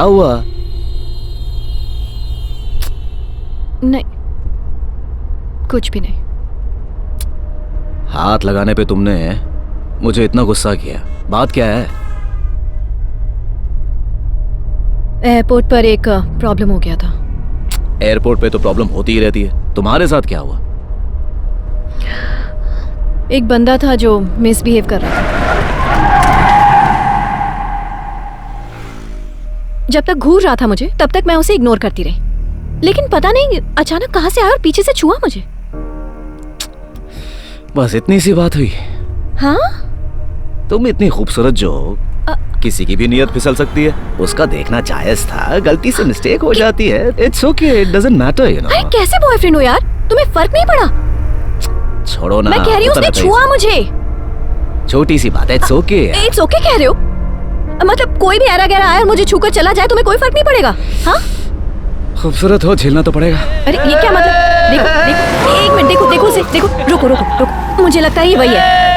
हुआ? नहीं, कुछ भी नहीं। हाथ लगाने पे तुमने मुझे इतना गुस्सा किया, बात क्या है? एयरपोर्ट पर एक प्रॉब्लम हो गया था। एयरपोर्ट पे तो प्रॉब्लम होती ही रहती है, तुम्हारे साथ क्या हुआ? एक बंदा था जो मिसबिहेव कर रहा था। जब तक घूर रहा था मुझे, तब तक मैं उसे इग्नोर करती रही, लेकिन पता नहीं अचानक कहां से आया और पीछे से छुआ मुझे। बस इतनी सी बात हुई? हाँ? तुम इतनी खूबसूरत जो हो, किसी की भी नियत फिसल सकती है। उसका देखना जायज था, गलती से मिस्टेक हो जाती है। It's okay, it doesn't matter, you know. अरे कैसे बॉयफ्रेंड हो यार, तुम्हें फर्क नहीं पड़ा? छोड़ो ना, मैं कह रही हूँ उसने छुआ मुझे। छोटी सी बात है, इट्स ओके। इट्स ओके कह रहे हो? मतलब कोई भी ऐरा गैरा आया और मुझे छूकर चला जाए, तुम्हें कोई फर्क नहीं पड़ेगा? हाँ? खूबसूरत हो, झेलना तो पड़ेगा। अरे ये क्या मतलब? देखो देखो, एक मिनट, देखो देखो उसे, देखो। रुको रुको रुको, मुझे लगता है ये वही है।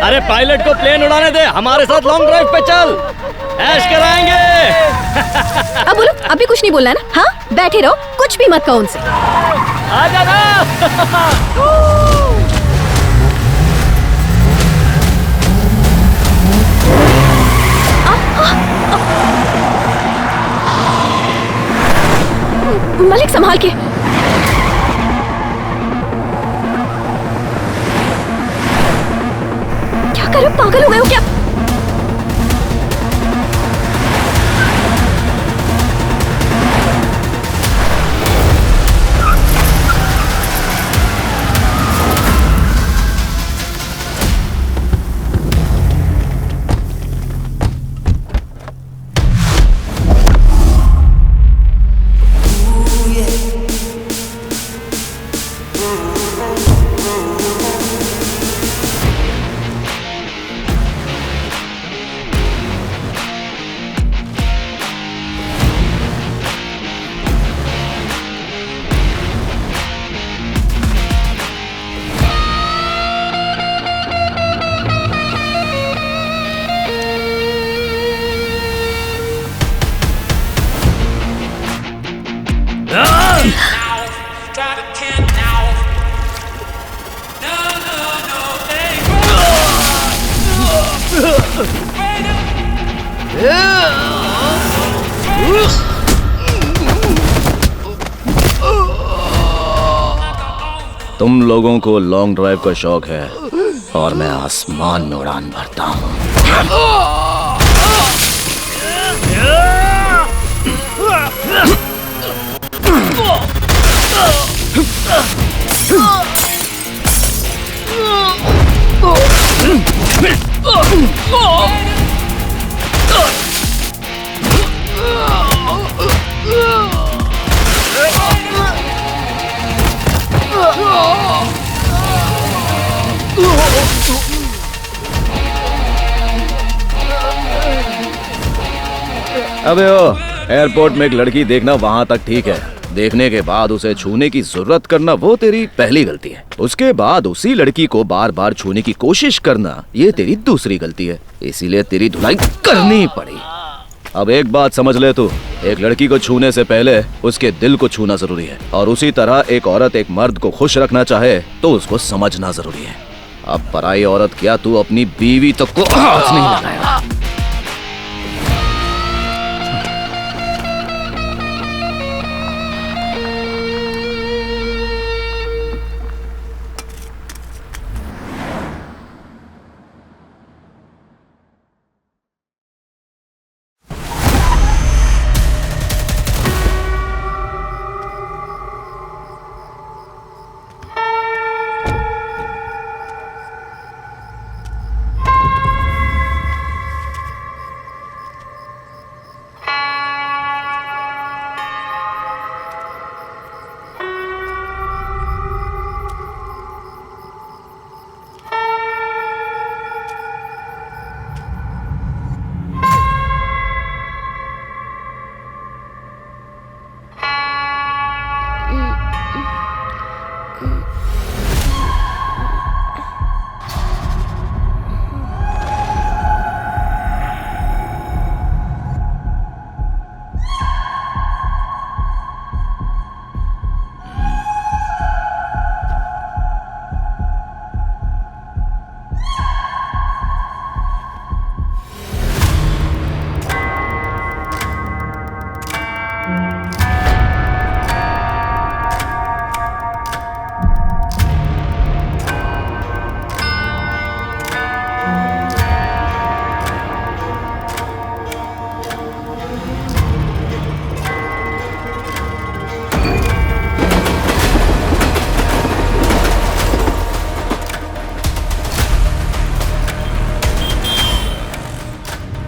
अरे पायलट को प्लेन उड़ाने दे, हमारे साथ लॉन्ग ड्राइव पे चल, ऐश कराएंगे। अब बोलो, अभी कुछ नहीं बोलना है ना? हाँ, बैठे रहो, कुछ भी मत कहो उनसे। आ जाना। मलिक संभाल के। क्या कर रहे हो, पागल हो गए हो क्या? तुम लोगों को लॉन्ग ड्राइव का शौक है और मैं आसमान में उड़ान भरता हूँ। अबे ओ, एयरपोर्ट में एक लड़की देखना वहां तक ठीक है, देखने के बाद उसे छूने की जरूरत करना वो तेरी पहली गलती है। उसके बाद उसी लड़की को बार बार छूने की कोशिश करना ये तेरी दूसरी गलती है, इसीलिए तेरी धुलाई करनी पड़ी। अब एक बात समझ ले तू, एक लड़की को छूने से पहले उसके दिल को छूना जरूरी है, और उसी तरह एक औरत एक मर्द को खुश रखना चाहे तो उसको समझना जरूरी है। अब पराई औरत क्या, तू अपनी बीवी तक को हाथ नहीं लगाया।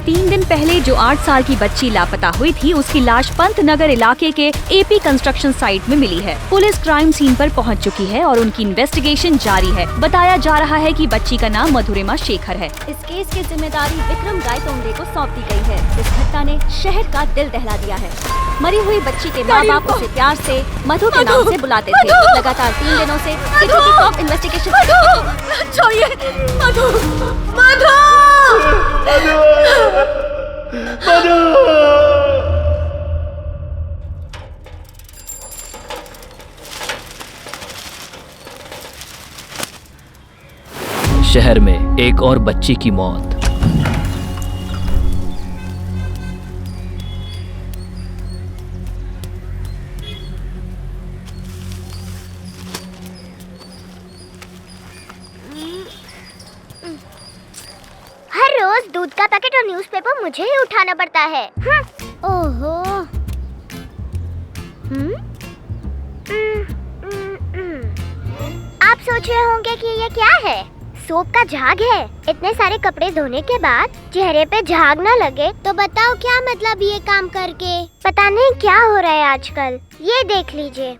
3 दिन पहले जो 8 साल की बच्ची लापता हुई थी, उसकी लाश पंतनगर इलाके के एपी कंस्ट्रक्शन साइट में मिली है। पुलिस क्राइम सीन पर पहुंच चुकी है और उनकी इन्वेस्टिगेशन जारी है। बताया जा रहा है कि बच्ची का नाम मधुरिमा शेखर है। इस केस की जिम्मेदारी विक्रम गायतोंडे को सौंप दी गई है। इस घटना ने शहर का दिल दहला दिया है। मरी हुई बच्ची के माँ बाप उसे प्यार से मधु के नाम से बुलाते थे। लगातार 3 दिनों से टॉप इन्वेस्टिगेशन छोड़िए मधु, मधु, शहर में एक और बच्ची की मौत। हर रोज दूध का पैकेट और न्यूज़पेपर मुझे ही उठाना पड़ता है। ओहो। आप सोच रहे होंगे कि ये क्या है? सोप का झाग है। इतने सारे कपड़े धोने के बाद चेहरे पे झाग न लगे तो बताओ क्या मतलब ये काम करके? पता नहीं क्या हो रहा है आजकल। ये देख लीजिए,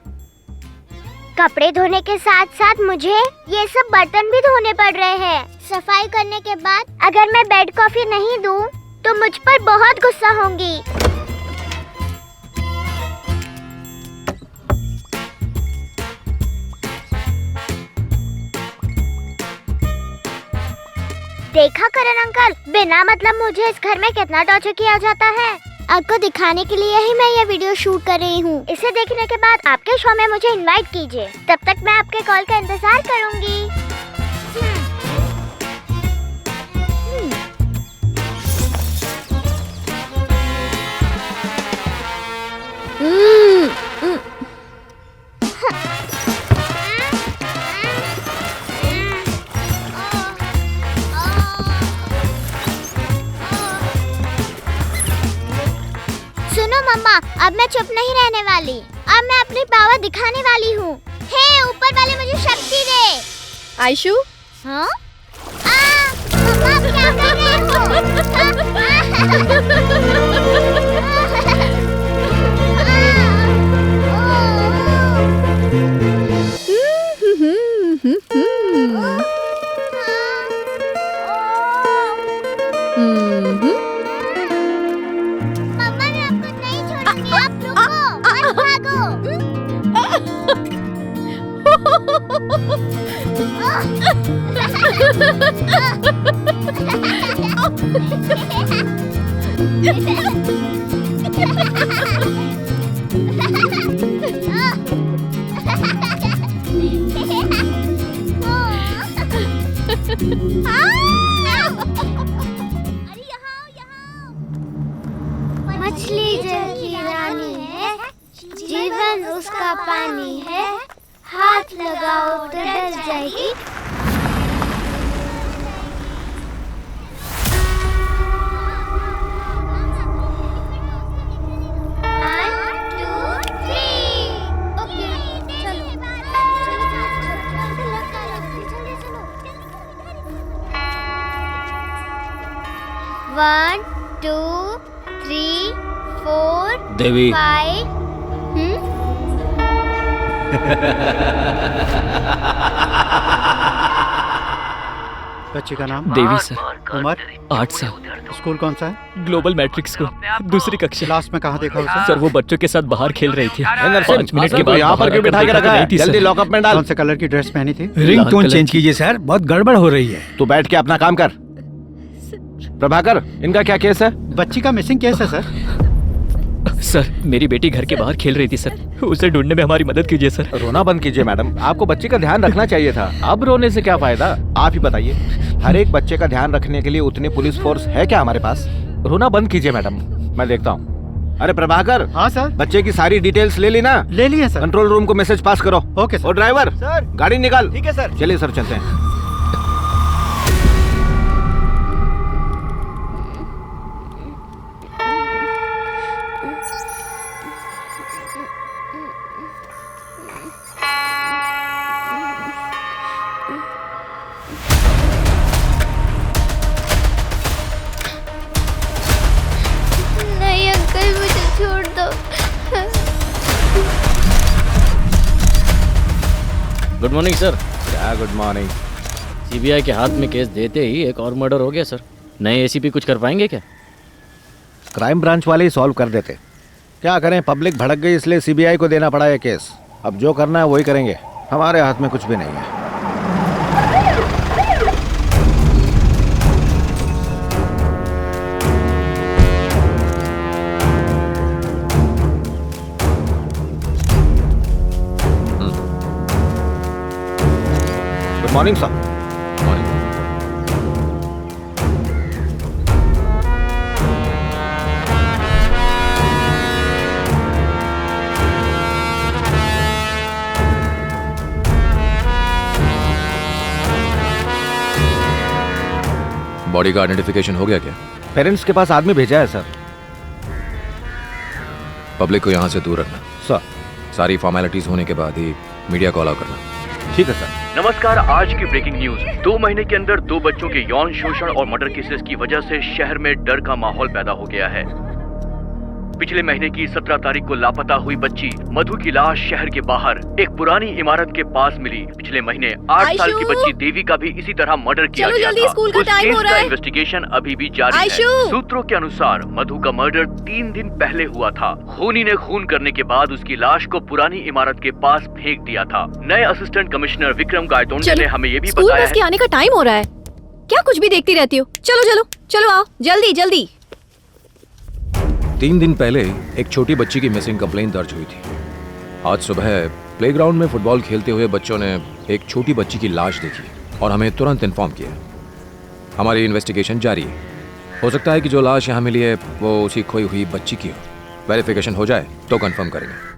कपड़े धोने के साथ साथ मुझे ये सब बर्तन भी धोने पड़ रहे हैं। सफाई करने के बाद अगर मैं बेड कॉफी नहीं दूं तो मुझ पर बहुत गुस्सा होंगी। देखा करण अंकल, बिना मतलब मुझे इस घर में कितना टॉर्चर किया जाता है। आपको दिखाने के लिए ही मैं ये वीडियो शूट कर रही हूँ। इसे देखने के बाद आपके शो में मुझे इनवाइट कीजिए। तब तक मैं आपके कॉल का इंतजार करूँगी। सुनो मम्मा, अब मैं चुप नहीं रहने वाली। अब मैं अपनी पावर दिखाने वाली हूँ। हे ऊपर वाले, मुझे शक्ति दे। आयशु, हाँ? मम्मा आप क्या कर रहे मम्मा मैं आपको नहीं छोड़ूंगी। आप रुको, मत मछली जल की रानी है, जीवन उसका पानी है। हाथ लगाओ तो डर जाएगी। One, two, three, four, देवी, 5. बच्ची का नाम? देवी सर, उम्र? 8 साल, स्कूल कौन सा है? ग्लोबल मैट्रिक्स को, दूसरी कक्षा। क्लास में कहाँ देखा उसे? सर वो बच्चों के साथ बाहर खेल रही थी। 5 मिनट के बाद यहाँ पर क्यों बिठा के रखा है? जल्दी लॉकअप में डाल। कौन से कलर की ड्रेस पहनी थी? रिंग टोन चेंज कीजिए सर, बहुत गड़बड़ हो रही है। तू बैठ के अपना काम कर। प्रभाकर, इनका क्या केस है? बच्ची का मिसिंग केस है सर। सर मेरी बेटी घर के बाहर खेल रही थी सर, उसे ढूंढने में हमारी मदद कीजिए सर। रोना बंद कीजिए मैडम, आपको बच्चे का ध्यान रखना चाहिए था। अब रोने से क्या फायदा? आप ही बताइए, हर एक बच्चे का ध्यान रखने के लिए उतनी पुलिस फोर्स है क्या हमारे पास? रोना बंद कीजिए मैडम, मैं देखता हूँ। अरे प्रभाकर। हाँ सर। बच्चे की सारी डिटेल्स ले ली ना? ले ली है सर। कंट्रोल रूम को मैसेज पास करो। Okay sir. और ड्राइवर सर, गाड़ी निकाल। ठीक है सर। चलिए सर चलते हैं। Good morning sir. क्या गुड मॉर्निंग। सीबीआई के हाथ में केस देते ही एक और मर्डर हो गया सर। नए एसीपी कुछ कर पाएंगे क्या? क्राइम ब्रांच वाले ही सॉल्व कर देते। क्या करें, पब्लिक भड़क गई इसलिए सीबीआई को देना पड़ा ये केस। अब जो करना है वही करेंगे, हमारे हाथ में कुछ भी नहीं है। Good morning sir. बॉडी का आइडेंटिफिकेशन हो गया क्या? पेरेंट्स के पास आदमी भेजा है सर। पब्लिक को यहाँ से दूर रखना। सर सारी फॉर्मेलिटीज होने के बाद ही मीडिया को अलाउ करना। ठीक है सर। नमस्कार, आज की ब्रेकिंग न्यूज। 2 महीने के अंदर 2 बच्चों के यौन शोषण और मर्डर केसेस की वजह से शहर में डर का माहौल पैदा हो गया है। पिछले महीने की 17 तारीख को लापता हुई बच्ची मधु की लाश शहर के बाहर एक पुरानी इमारत के पास मिली। पिछले महीने 8 साल की बच्ची देवी का भी इसी तरह मर्डर किया गया था। स्कूल का उस टाइम केस हो रहा का है। इन्वेस्टिगेशन अभी भी जारी है। सूत्रों के अनुसार मधु का मर्डर 3 दिन पहले हुआ था। खूनी ने खून करने के बाद उसकी लाश को पुरानी इमारत के पास फेंक दिया था। नए असिस्टेंट कमिश्नर विक्रम गायतोंडे ने हमें ये भी स्कूल बताया बस के आने का टाइम हो रहा है। क्या कुछ भी देखती रहती हो? चलो चलो चलो आओ, जल्दी जल्दी। 3 दिन पहले एक छोटी बच्ची की मिसिंग कंप्लेंट दर्ज हुई थी। आज सुबह प्लेग्राउंड में फुटबॉल खेलते हुए बच्चों ने एक छोटी बच्ची की लाश देखी और हमें तुरंत इन्फॉर्म किया। हमारी इन्वेस्टिगेशन जारी है। हो सकता है कि जो लाश यहाँ मिली है वो उसी खोई हुई बच्ची की हो। वेरिफिकेशन हो जाए तो कंफर्म करेंगे।